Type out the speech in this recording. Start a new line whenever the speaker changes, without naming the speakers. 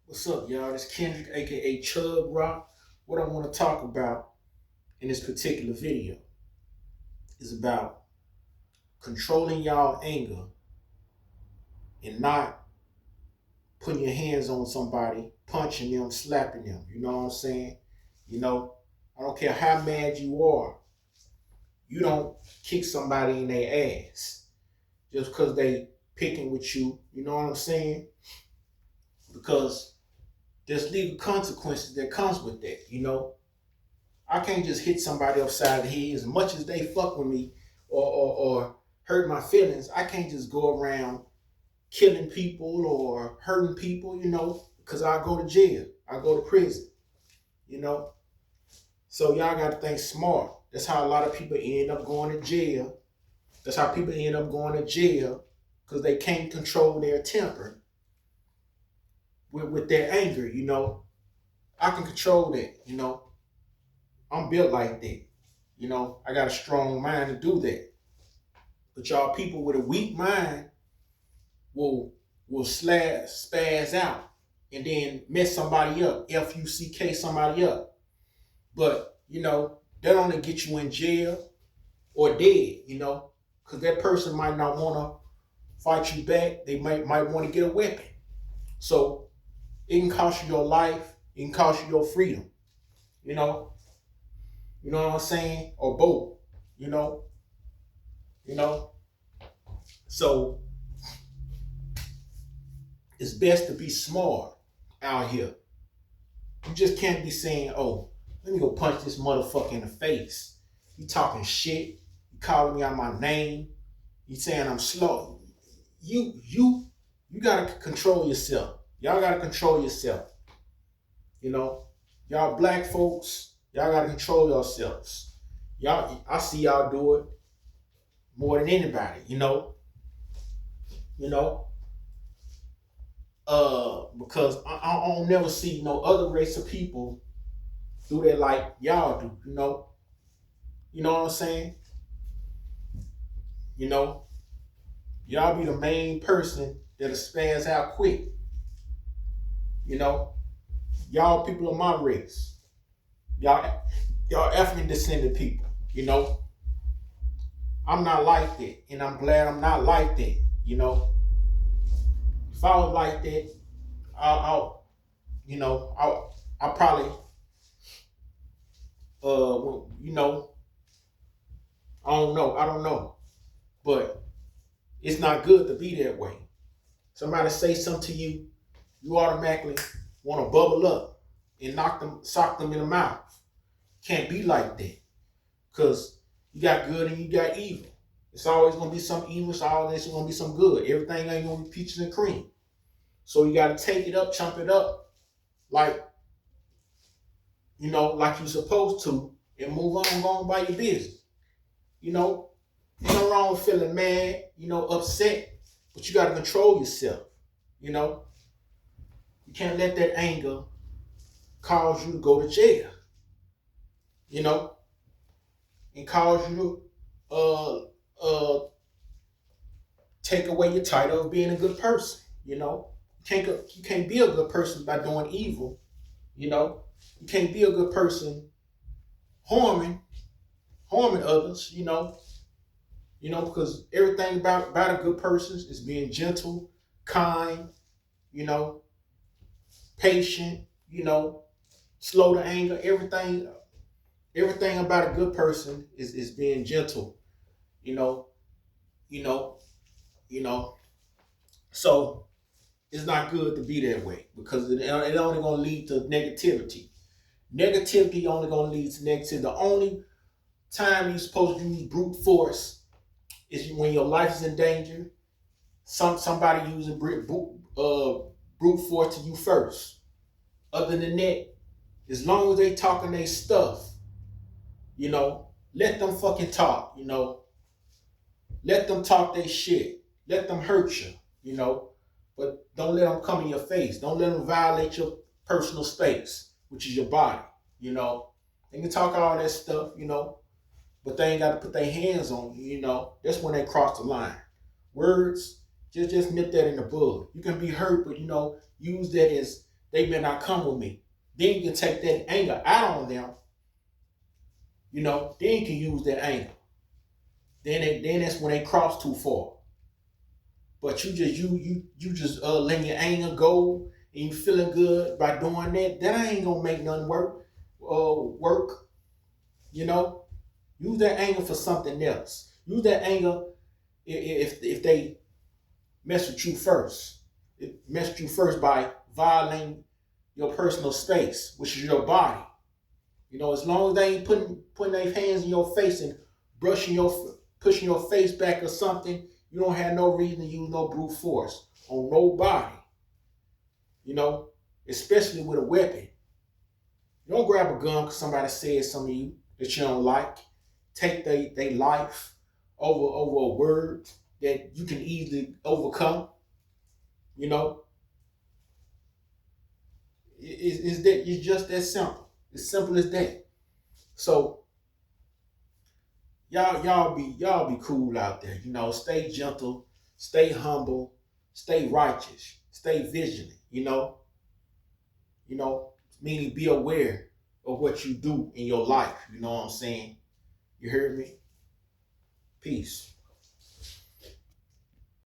What's up, y'all? This Kendrick, aka Chug Rock. What I want to talk about in this particular video is about controlling y'all anger and not putting your hands on somebody, punching them, slapping them. You know what I'm saying? You know, I don't care how mad you are, you don't kick somebody in their ass just because they picking with you. You know what I'm saying? Because there's legal consequences that comes with that. I can't just hit somebody upside the head as much as they fuck with me or hurt my feelings. I can't just go around killing people or hurting people, because I go to jail. I go to prison, you know. So y'all got to think smart. That's how a lot of people end up going to jail. That's how people end up going to jail because they can't control their temper with their anger. I can control that. I'm built like that. I got a strong mind to do that. But y'all people with a weak mind will spaz out and then mess somebody up, F-U-C-K somebody up. But, that only get you in jail or dead, because that person might not want to fight you back. They might want to get a weapon. So it can cost you your life. It can cost you your freedom. You know, you know what I'm saying? Or both. You know, you know. So it's best to be smart out here. You just can't be saying, "Oh, let me go punch this motherfucker in the face." You talking shit. You calling me out my name. You saying I'm slow. You gotta control yourself. Y'all gotta control yourself. You know, y'all black folks, y'all gotta control yourselves. I see y'all do it more than anybody. You know, because I don't never see no other race of people do that like y'all do. You know what I'm saying? You know, y'all be the main person that'll spaz out quick. You know, y'all people of my race, y'all African descended people. You know, I'm not like that, and I'm glad I'm not like that. You know, if I was like that, I'll I'll probably you know, I don't know, but it's not good to be that way. Somebody say something to you, you automatically want to bubble up and sock them in the mouth. Can't be like that, cause you got good and you got evil. It's always gonna be some evil. It's always gonna be some good. Everything ain't gonna be peaches and cream. So you gotta take it up, chump it up, like like you're supposed to, and move on, go on by your business. You know, ain't no wrong with feeling mad, upset, but you gotta control yourself. You know, you can't let that anger cause you to go to jail. You know, and cause you to uh take away your title of being a good person. You can't be a good person by doing evil. You know, you can't be a good person harming harming others. Because everything about a good person is being gentle, kind, you know, patient, slow to anger. Everything about a good person is being gentle. You know, you know, you know. So it's not good to be that way because it only gonna lead to negativity. Negativity only gonna lead to negativity. The only time you're supposed to use brute force is when your life is in danger. Somebody using brute force to you first. Other than that, as long as they talking their stuff, let them fucking talk. Let them talk their shit. Let them hurt you. But don't let them come in your face. Don't let them violate your personal space, which is your body. They can talk all that stuff, but they ain't got to put their hands on you. That's when they cross the line. Words, just nip that in the bud. You can be hurt, but use that as they better not come with me. Then you can take that anger out on them. You know, then you can use that anger. Then that's when they cross too far. But you just letting your anger go and you feeling good by doing that. That ain't gonna make nothing work. Work. You know, use that anger for something else. Use that anger if they mess with you first. It messed with you first by violating your personal space, which is your body. You know, as long as they ain't putting their hands in your face and pushing your face back or something, you don't have no reason to use no brute force on nobody. You know, especially with a weapon. You don't grab a gun because somebody said something to you that you don't like. Take their life over a word that you can easily overcome. You know, it's just that simple. It's simple as that. So y'all be cool out there. You know, stay gentle, stay humble, stay righteous, stay vigilant. You know, meaning be aware of what you do in your life. You know what I'm saying? You heard me? Peace.